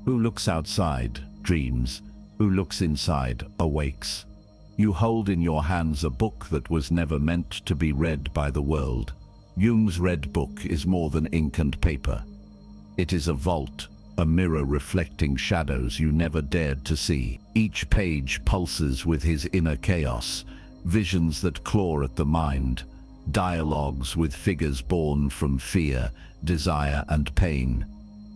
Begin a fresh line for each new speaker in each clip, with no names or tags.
Who looks outside, dreams. Who looks inside, awakes. You hold in your hands a book that was never meant to be read by the world. Jung's Red Book is more than ink and paper. It is a vault, a mirror reflecting shadows you never dared to see. Each page pulses with his inner chaos, visions that claw at the mind, dialogues with figures born from fear, desire, and pain.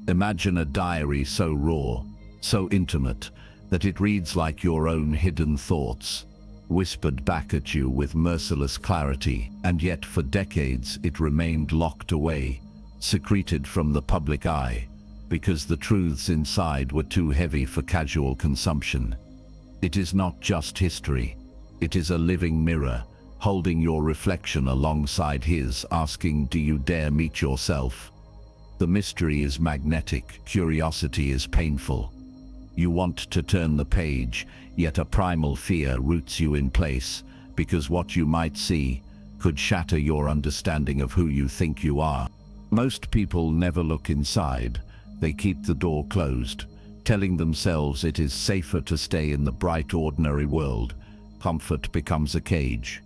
Imagine a diary so raw, so intimate, that it reads like your own hidden thoughts, whispered back at you with merciless clarity, and yet for decades it remained locked away, secreted from the public eye, because the truths inside were too heavy for casual consumption. It is not just history. It is a living mirror, holding your reflection alongside his, asking, do you dare meet yourself? The mystery is magnetic, curiosity is painful. You want to turn the page, yet a primal fear roots you in place, because what you might see could shatter your understanding of who you think you are. Most people never look inside. They keep the door closed, telling themselves it is safer to stay in the bright, ordinary world. Comfort becomes a cage.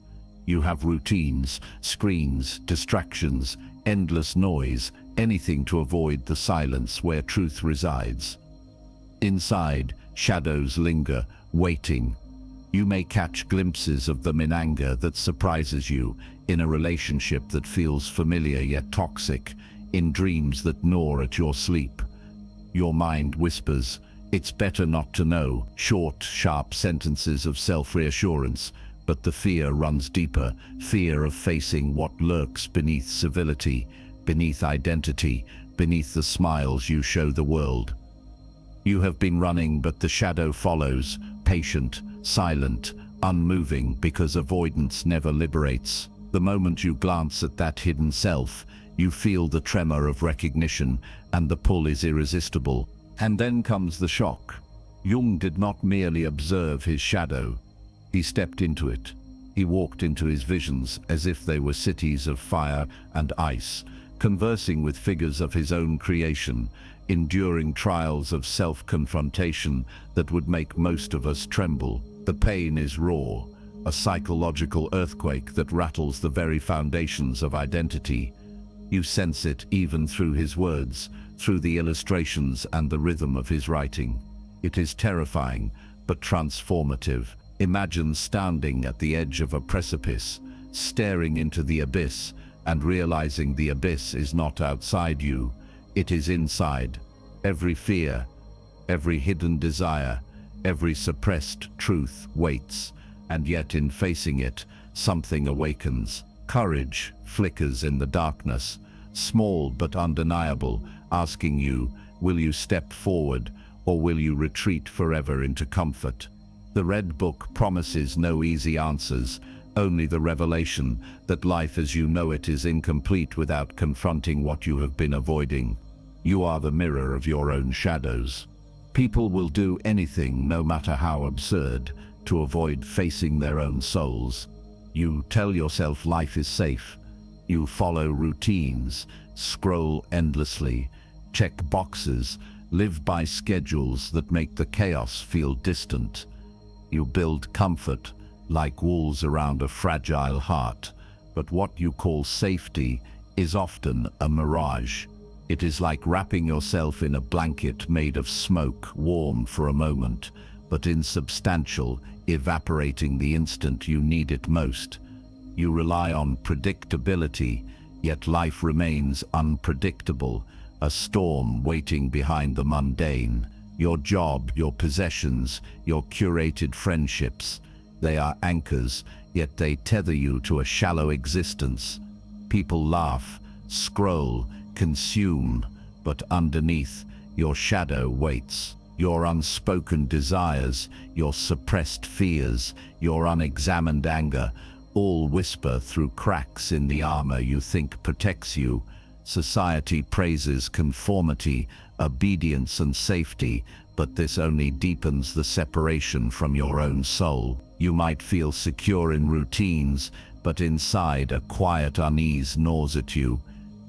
You have routines, screens, distractions, endless noise, anything to avoid the silence where truth resides. Inside, shadows linger, waiting. You may catch glimpses of them in anger that surprises you, in a relationship that feels familiar yet toxic, in dreams that gnaw at your sleep. Your mind whispers, it's better not to know, short, sharp sentences of self-reassurance, but the fear runs deeper, fear of facing what lurks beneath civility, beneath identity, beneath the smiles you show the world. You have been running, but the shadow follows, patient, silent, unmoving, because avoidance never liberates. The moment you glance at that hidden self, you feel the tremor of recognition, and the pull is irresistible. And then comes the shock. Jung did not merely observe his shadow. He stepped into it. He walked into his visions as if they were cities of fire and ice, conversing with figures of his own creation, enduring trials of self-confrontation that would make most of us tremble. The pain is raw, a psychological earthquake that rattles the very foundations of identity. You sense it even through his words, through the illustrations and the rhythm of his writing. It is terrifying, but transformative. Imagine standing at the edge of a precipice, staring into the abyss, and realizing the abyss is not outside you, it is inside. Every fear, every hidden desire, every suppressed truth waits, and yet in facing it, something awakens. Courage flickers in the darkness, small but undeniable, asking you, will you step forward, or will you retreat forever into comfort? The Red Book promises no easy answers, only the revelation that life as you know it is incomplete without confronting what you have been avoiding. You are the mirror of your own shadows. People will do anything, no matter how absurd, to avoid facing their own souls. You tell yourself life is safe. You follow routines, scroll endlessly, check boxes, live by schedules that make the chaos feel distant. You build comfort like walls around a fragile heart, but what you call safety is often a mirage. It is like wrapping yourself in a blanket made of smoke, warm for a moment, but insubstantial, evaporating the instant you need it most. You rely on predictability, yet life remains unpredictable, a storm waiting behind the mundane. Your job, your possessions, your curated friendships, they are anchors, yet they tether you to a shallow existence. People laugh, scroll, consume, but underneath, your shadow waits. Your unspoken desires, your suppressed fears, your unexamined anger, all whisper through cracks in the armor you think protects you. Society praises conformity, obedience, and safety, but this only deepens the separation from your own soul. You might feel secure in routines, but inside a quiet unease gnaws at you.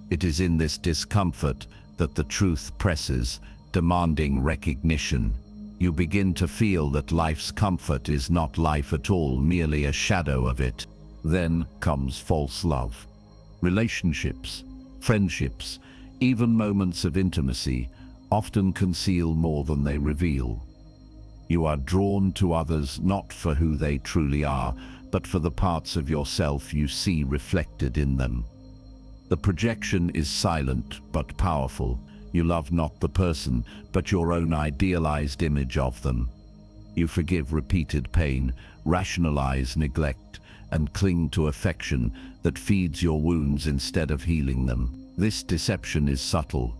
It is in this discomfort that the truth presses, demanding recognition. You begin to feel that life's comfort is not life at all, merely a shadow of it. Then comes false love. Relationships, friendships, even moments of intimacy often conceal more than they reveal. You are drawn to others not for who they truly are, but for the parts of yourself you see reflected in them. The projection is silent but powerful. You love not the person, but your own idealized image of them. You forgive repeated pain, rationalize neglect, and cling to affection that feeds your wounds instead of healing them. This deception is subtle.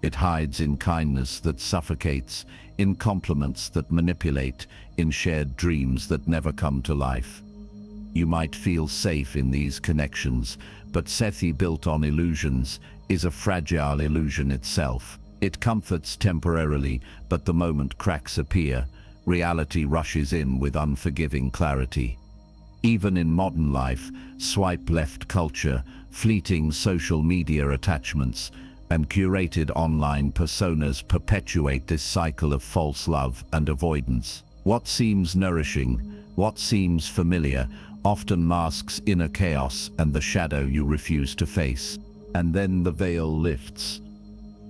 It hides in kindness that suffocates, in compliments that manipulate, in shared dreams that never come to life. You might feel safe in these connections, but safety built on illusions is a fragile illusion itself. It comforts temporarily, but the moment cracks appear, reality rushes in with unforgiving clarity. Even in modern life, swipe-left culture, fleeting social media attachments, and curated online personas perpetuate this cycle of false love and avoidance. What seems nourishing, what seems familiar, often masks inner chaos and the shadow you refuse to face. And then the veil lifts.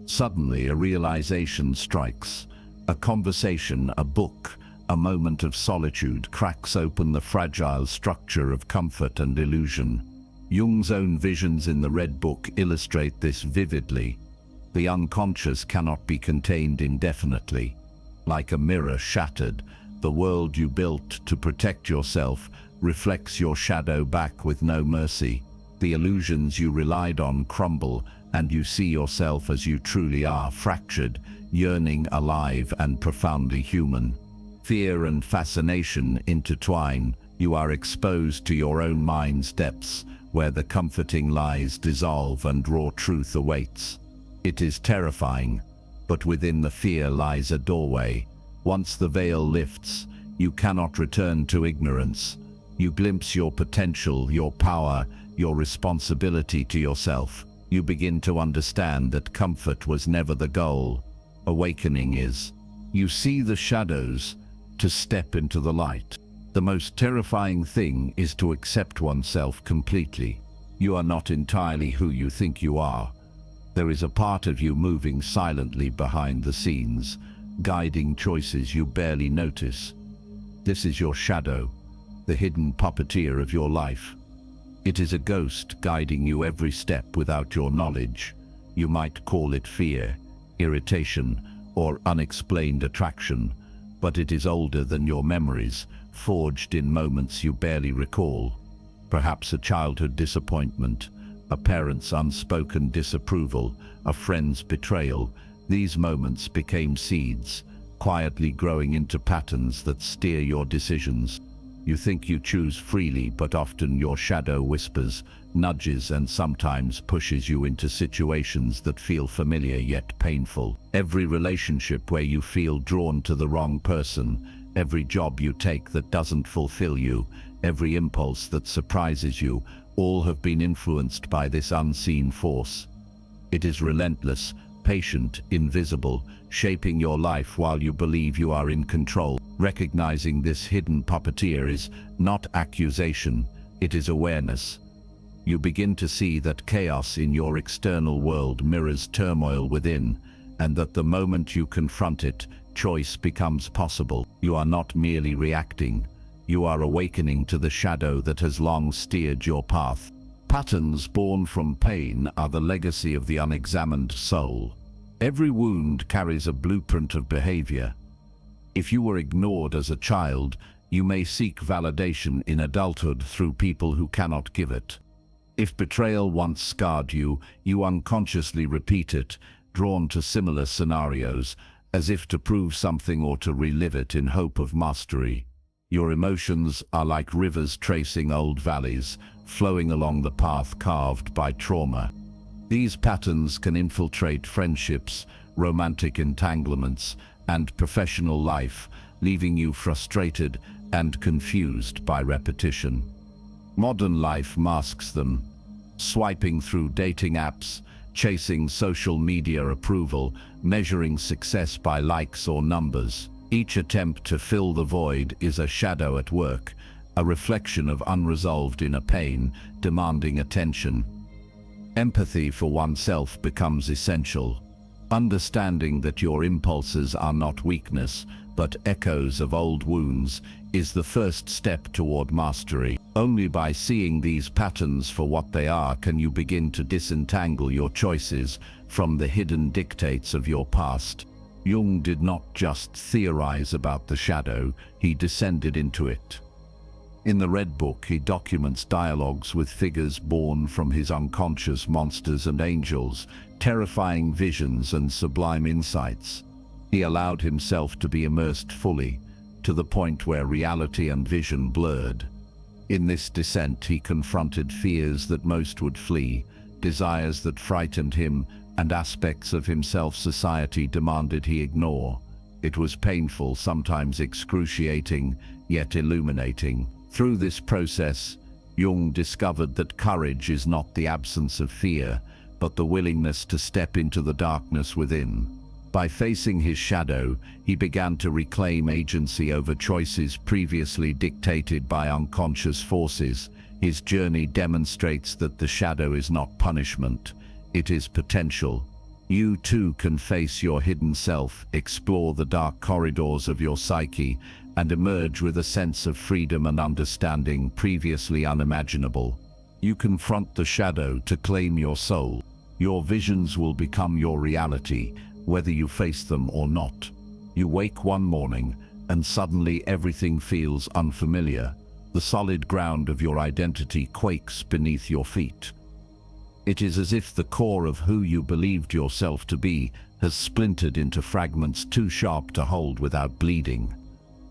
Suddenly a realization strikes. A conversation, a book, a moment of solitude cracks open the fragile structure of comfort and illusion. Jung's own visions in the Red Book illustrate this vividly. The unconscious cannot be contained indefinitely. Like a mirror shattered, the world you built to protect yourself reflects your shadow back with no mercy. The illusions you relied on crumble, and you see yourself as you truly are, fractured, yearning, alive, and profoundly human. Fear and fascination intertwine. You are exposed to your own mind's depths, where the comforting lies dissolve and raw truth awaits. It is terrifying, but within the fear lies a doorway. Once the veil lifts, you cannot return to ignorance. You glimpse your potential, your power, your responsibility to yourself. You begin to understand that comfort was never the goal. Awakening is. You see the shadows to step into the light. The most terrifying thing is to accept oneself completely. You are not entirely who you think you are. There is a part of you moving silently behind the scenes, guiding choices you barely notice. This is your shadow, the hidden puppeteer of your life. It is a ghost guiding you every step without your knowledge. You might call it fear, irritation, or unexplained attraction, but it is older than your memories, forged in moments you barely recall. Perhaps a childhood disappointment, a parent's unspoken disapproval, a friend's betrayal. These moments became seeds, quietly growing into patterns that steer your decisions. You think you choose freely, but often your shadow whispers, nudges, and sometimes pushes you into situations that feel familiar yet painful. Every relationship where you feel drawn to the wrong person, every job you take that doesn't fulfill you, every impulse that surprises you, all have been influenced by this unseen force. It is relentless, patient, invisible, shaping your life while you believe you are in control. Recognizing this hidden puppeteer is not accusation, it is awareness. You begin to see that chaos in your external world mirrors turmoil within, and that the moment you confront it, choice becomes possible. You are not merely reacting, you are awakening to the shadow that has long steered your path. Patterns born from pain are the legacy of the unexamined soul. Every wound carries a blueprint of behavior. If you were ignored as a child, you may seek validation in adulthood through people who cannot give it. If betrayal once scarred you, you unconsciously repeat it, drawn to similar scenarios, as if to prove something or to relive it in hope of mastery. Your emotions are like rivers tracing old valleys, flowing along the path carved by trauma. These patterns can infiltrate friendships, romantic entanglements, and professional life, leaving you frustrated and confused by repetition. Modern life masks them. Swiping through dating apps, chasing social media approval, measuring success by likes or numbers. Each attempt to fill the void is a shadow at work, a reflection of unresolved inner pain, demanding attention. Empathy for oneself becomes essential. Understanding that your impulses are not weakness, but echoes of old wounds, is the first step toward mastery. Only by seeing these patterns for what they are can you begin to disentangle your choices from the hidden dictates of your past. Jung did not just theorize about the shadow, he descended into it. In the Red Book, he documents dialogues with figures born from his unconscious monsters and angels, terrifying visions and sublime insights. He allowed himself to be immersed fully, to the point where reality and vision blurred. In this descent, he confronted fears that most would flee, desires that frightened him, and aspects of himself society demanded he ignore. It was painful, sometimes excruciating, yet illuminating. Through this process, Jung discovered that courage is not the absence of fear, but the willingness to step into the darkness within. By facing his shadow, he began to reclaim agency over choices previously dictated by unconscious forces. His journey demonstrates that the shadow is not punishment, it is potential. You too can face your hidden self, explore the dark corridors of your psyche, and emerge with a sense of freedom and understanding previously unimaginable. You confront the shadow to claim your soul. Your visions will become your reality, whether you face them or not. You wake one morning, and suddenly everything feels unfamiliar. The solid ground of your identity quakes beneath your feet. It is as if the core of who you believed yourself to be has splintered into fragments too sharp to hold without bleeding.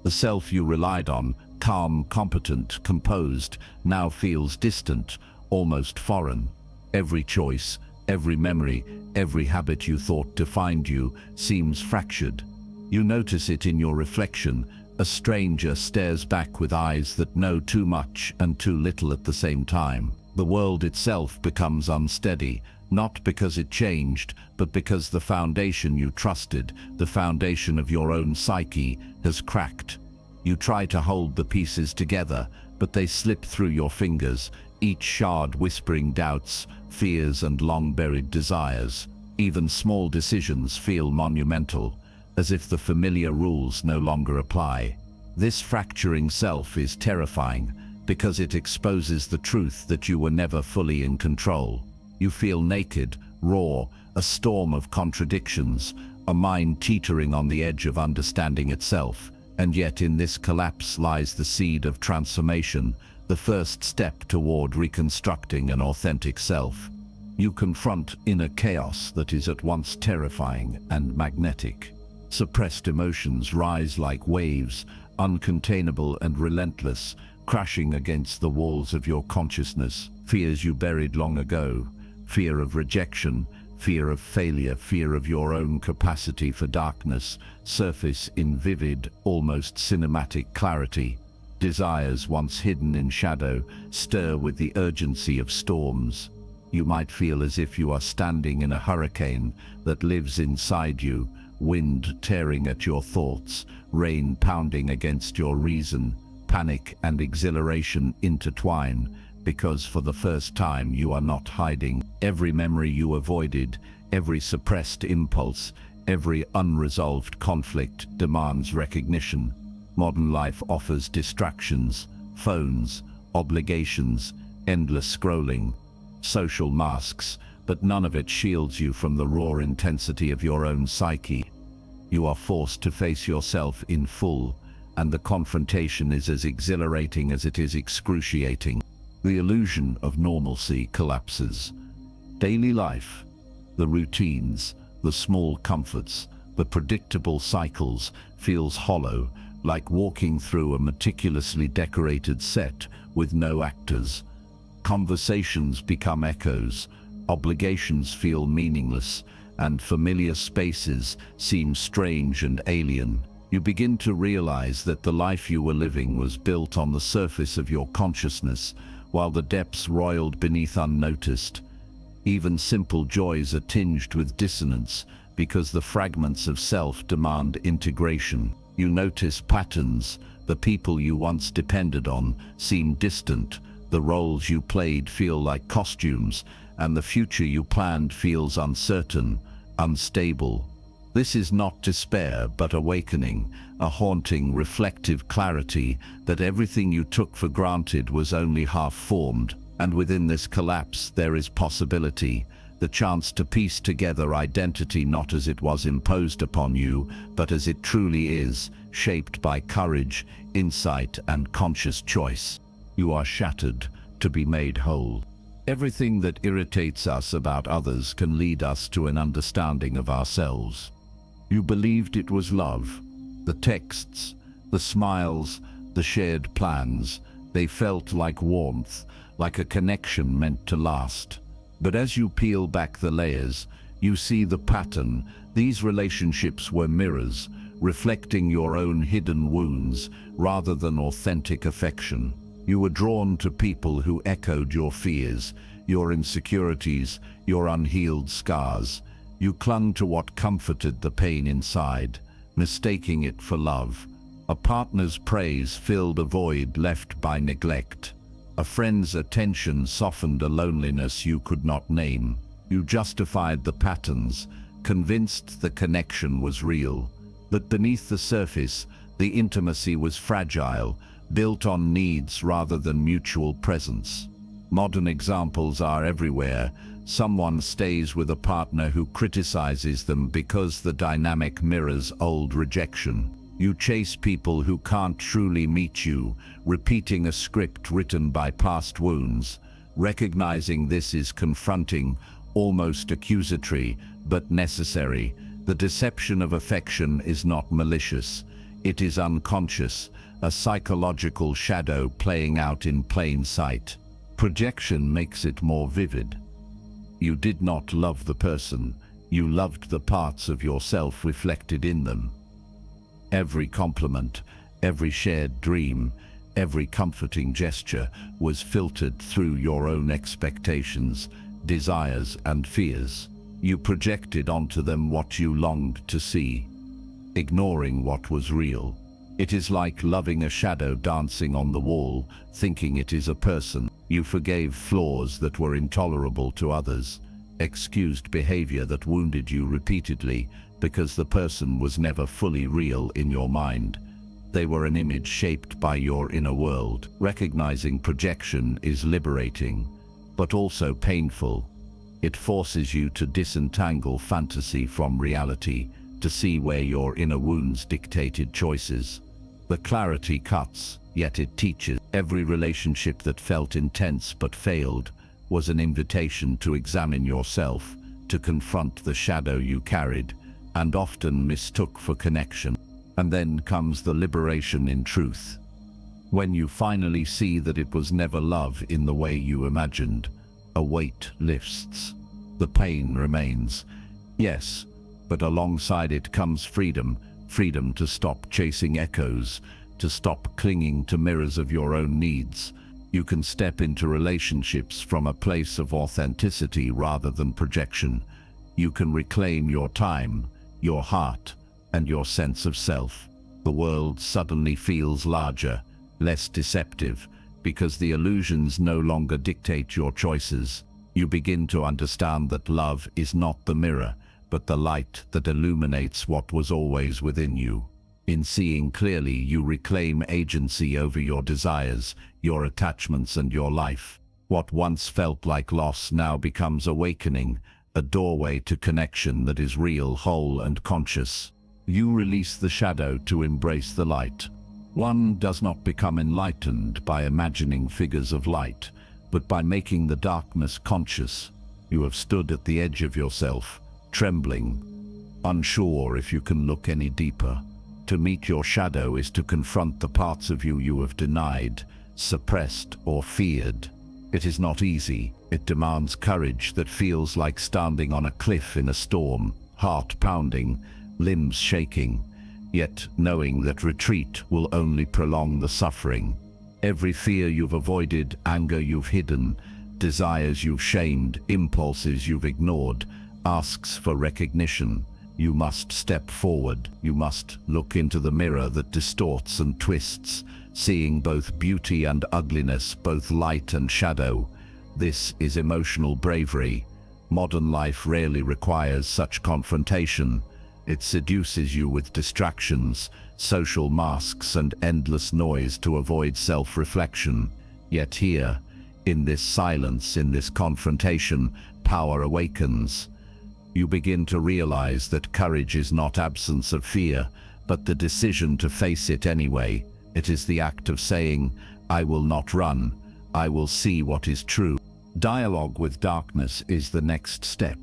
The self you relied on, calm, competent, composed, now feels distant, almost foreign. Every choice, every memory, every habit you thought defined you seems fractured. You notice it in your reflection. A stranger stares back with eyes that know too much and too little at the same time. The world itself becomes unsteady, not because it changed, but because the foundation you trusted, the foundation of your own psyche, has cracked. You try to hold the pieces together, but they slip through your fingers, each shard whispering doubts, fears, and long-buried desires. Even small decisions feel monumental, as if the familiar rules no longer apply. This fracturing self is terrifying, because it exposes the truth that you were never fully in control. You feel naked, raw, a storm of contradictions, a mind teetering on the edge of understanding itself. And yet in this collapse lies the seed of transformation, the first step toward reconstructing an authentic self. You confront inner chaos that is at once terrifying and magnetic. Suppressed emotions rise like waves, uncontainable and relentless, crashing against the walls of your consciousness. Fears you buried long ago, fear of rejection, fear of failure, fear of your own capacity for darkness, surface in vivid, almost cinematic clarity. Desires once hidden in shadow stir with the urgency of storms. You might feel as if you are standing in a hurricane that lives inside you, wind tearing at your thoughts, rain pounding against your reason. Panic and exhilaration intertwine, because for the first time you are not hiding. Every memory you avoided, every suppressed impulse, every unresolved conflict demands recognition. Modern life offers distractions, phones, obligations, endless scrolling, social masks, but none of it shields you from the raw intensity of your own psyche. You are forced to face yourself in full, and the confrontation is as exhilarating as it is excruciating. The illusion of normalcy collapses. Daily life, the routines, the small comforts, the predictable cycles, feels hollow, like walking through a meticulously decorated set with no actors. Conversations become echoes, obligations feel meaningless, and familiar spaces seem strange and alien. You begin to realize that the life you were living was built on the surface of your consciousness, while the depths roiled beneath unnoticed. Even simple joys are tinged with dissonance because the fragments of self demand integration. You notice patterns. The people you once depended on seem distant. The roles you played feel like costumes, and the future you planned feels uncertain, unstable. This is not despair, but awakening, a haunting, reflective clarity that everything you took for granted was only half-formed. And within this collapse there is possibility, the chance to piece together identity not as it was imposed upon you, but as it truly is, shaped by courage, insight, and conscious choice. You are shattered to be made whole. Everything that irritates us about others can lead us to an understanding of ourselves. You believed it was love. The texts, the smiles, the shared plans, they felt like warmth, like a connection meant to last. But as you peel back the layers, you see the pattern. These relationships were mirrors, reflecting your own hidden wounds rather than authentic affection. You were drawn to people who echoed your fears, your insecurities, your unhealed scars. You clung to what comforted the pain inside, mistaking it for love. A partner's praise filled a void left by neglect. A friend's attention softened a loneliness you could not name. You justified the patterns, convinced the connection was real. But beneath the surface, the intimacy was fragile, built on needs rather than mutual presence. Modern examples are everywhere. Someone stays with a partner who criticizes them because the dynamic mirrors old rejection. You chase people who can't truly meet you, repeating a script written by past wounds. Recognizing this is confronting, almost accusatory, but necessary. The deception of affection is not malicious. It is unconscious, a psychological shadow playing out in plain sight. Projection makes it more vivid. You did not love the person, you loved the parts of yourself reflected in them. Every compliment, every shared dream, every comforting gesture was filtered through your own expectations, desires, and fears. You projected onto them what you longed to see, ignoring what was real. It is like loving a shadow dancing on the wall, thinking it is a person. You forgave flaws that were intolerable to others, excused behavior that wounded you repeatedly because the person was never fully real in your mind. They were an image shaped by your inner world. Recognizing projection is liberating, but also painful. It forces you to disentangle fantasy from reality, to see where your inner wounds dictated choices. The clarity cuts, yet it teaches. Every relationship that felt intense but failed was an invitation to examine yourself, to confront the shadow you carried, and often mistook for connection. And then comes the liberation in truth. When you finally see that it was never love in the way you imagined, a weight lifts. The pain remains, yes, but alongside it comes freedom. Freedom to stop chasing echoes, to stop clinging to mirrors of your own needs. You can step into relationships from a place of authenticity rather than projection. You can reclaim your time, your heart, and your sense of self. The world suddenly feels larger, less deceptive, because the illusions no longer dictate your choices. You begin to understand that love is not the mirror, but the light that illuminates what was always within you. In seeing clearly, you reclaim agency over your desires, your attachments, and your life. What once felt like loss now becomes awakening, a doorway to connection that is real, whole, and conscious. You release the shadow to embrace the light. One does not become enlightened by imagining figures of light, but by making the darkness conscious. You have stood at the edge of yourself, trembling, unsure if you can look any deeper. To meet your shadow is to confront the parts of you have denied, suppressed, or feared. It is not easy. It demands courage that feels like standing on a cliff in a storm, heart pounding, limbs shaking, yet knowing that retreat will only prolong the suffering. Every fear you've avoided, anger you've hidden, desires you've shamed, impulses you've ignored, asks for recognition. You must step forward. You must look into the mirror that distorts and twists, seeing both beauty and ugliness, both light and shadow. This is emotional bravery. Modern life rarely requires such confrontation. It seduces you with distractions, social masks, and endless noise to avoid self-reflection. Yet here, in this silence, in this confrontation, power awakens. You begin to realize that courage is not absence of fear, but the decision to face it anyway. It is the act of saying, "I will not run. I will see what is true." Dialogue with darkness is the next step.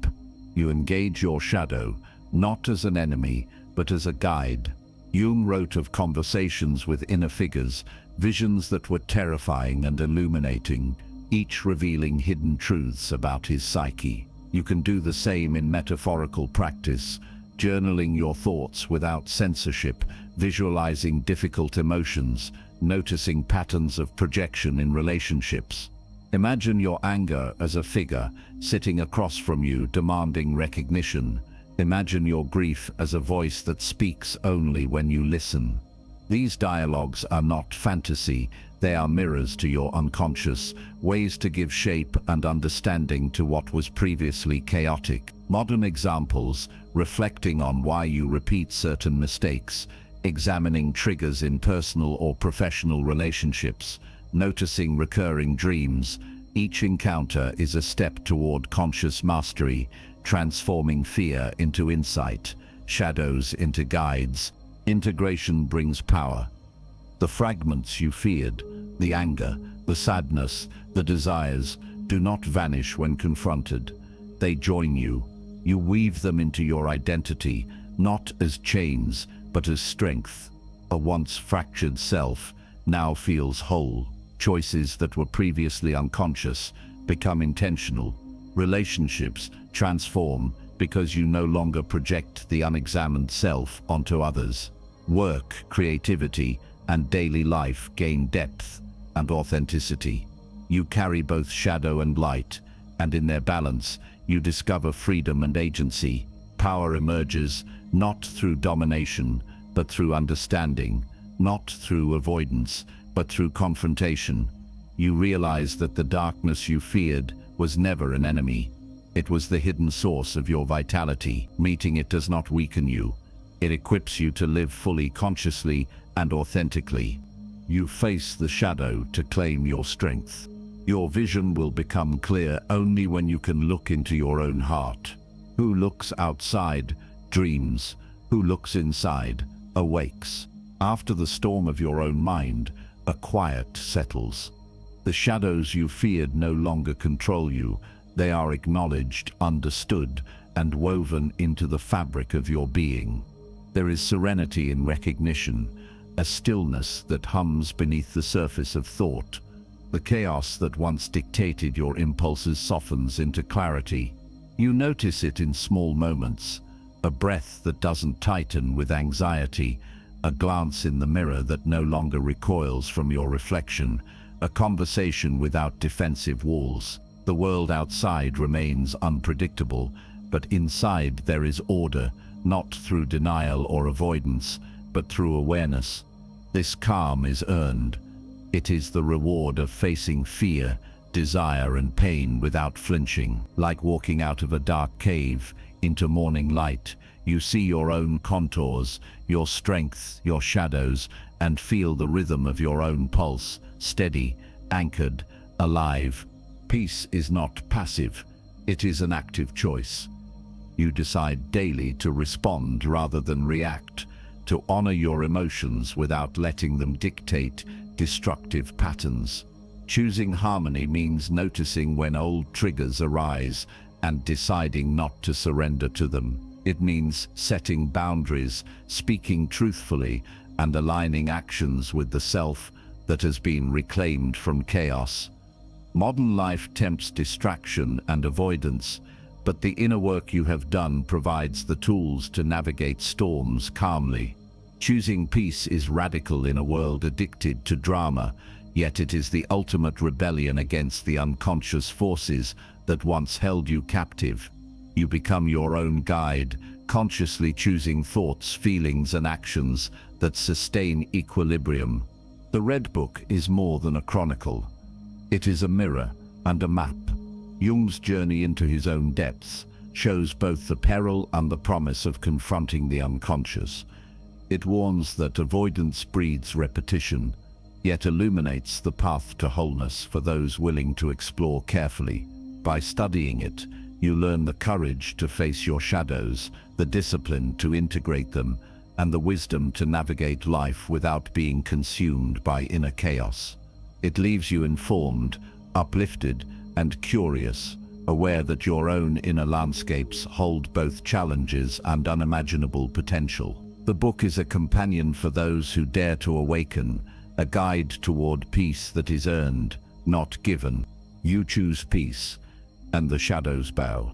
You engage your shadow, not as an enemy, but as a guide. Jung wrote of conversations with inner figures, visions that were terrifying and illuminating, each revealing hidden truths about his psyche. You can do the same in metaphorical practice, journaling your thoughts without censorship, visualizing difficult emotions, noticing patterns of projection in relationships. Imagine your anger as a figure sitting across from you, demanding recognition. Imagine your grief as a voice that speaks only when you listen. These dialogues are not fantasy, they are mirrors to your unconscious, ways to give shape and understanding to what was previously chaotic. Modern examples, reflecting on why you repeat certain mistakes, examining triggers in personal or professional relationships, noticing recurring dreams. Each encounter is a step toward conscious mastery, transforming fear into insight, shadows into guides. Integration brings power. The fragments you feared, the anger, the sadness, the desires, do not vanish when confronted. They join you. You weave them into your identity, not as chains, but as strength. A once fractured self now feels whole. Choices that were previously unconscious become intentional. Relationships transform because you no longer project the unexamined self onto others. Work, creativity, and daily life gain depth and authenticity. You carry both shadow and light, and in their balance, you discover freedom and agency. Power emerges not through domination, but through understanding, not through avoidance, but through confrontation. You realize that the darkness you feared was never an enemy. It was the hidden source of your vitality. Meeting it does not weaken you. It equips you to live fully, consciously, and authentically. You face the shadow to claim your strength. Your vision will become clear only when you can look into your own heart. Who looks outside dreams. Who looks inside awakes. After the storm of your own mind, a quiet settles. The shadows you feared no longer control you. They are acknowledged, understood, and woven into the fabric of your being. There is serenity in recognition, a stillness that hums beneath the surface of thought. The chaos that once dictated your impulses softens into clarity. You notice it in small moments, a breath that doesn't tighten with anxiety, a glance in the mirror that no longer recoils from your reflection, a conversation without defensive walls. The world outside remains unpredictable, but inside there is order, not through denial or avoidance, but through awareness. This calm is earned. It is the reward of facing fear, desire, and pain without flinching. Like walking out of a dark cave into morning light, you see your own contours, your strengths, your shadows, and feel the rhythm of your own pulse, steady, anchored, alive. Peace is not passive, it is an active choice. You decide daily to respond rather than react, to honor your emotions without letting them dictate destructive patterns. Choosing harmony means noticing when old triggers arise and deciding not to surrender to them. It means setting boundaries, speaking truthfully, and aligning actions with the self that has been reclaimed from chaos. Modern life tempts distraction and avoidance, but the inner work you have done provides the tools to navigate storms calmly. Choosing peace is radical in a world addicted to drama. Yet it is the ultimate rebellion against the unconscious forces that once held you captive. You become your own guide, consciously choosing thoughts, feelings, and actions that sustain equilibrium. The Red Book is more than a chronicle. It is a mirror and a map. Jung's journey into his own depths shows both the peril and the promise of confronting the unconscious. It warns that avoidance breeds repetition, yet illuminates the path to wholeness for those willing to explore carefully. By studying it, you learn the courage to face your shadows, the discipline to integrate them, and the wisdom to navigate life without being consumed by inner chaos. It leaves you informed, uplifted, and curious, aware that your own inner landscapes hold both challenges and unimaginable potential. The book is a companion for those who dare to awaken, a guide toward peace that is earned, not given. You choose peace, and the shadows bow.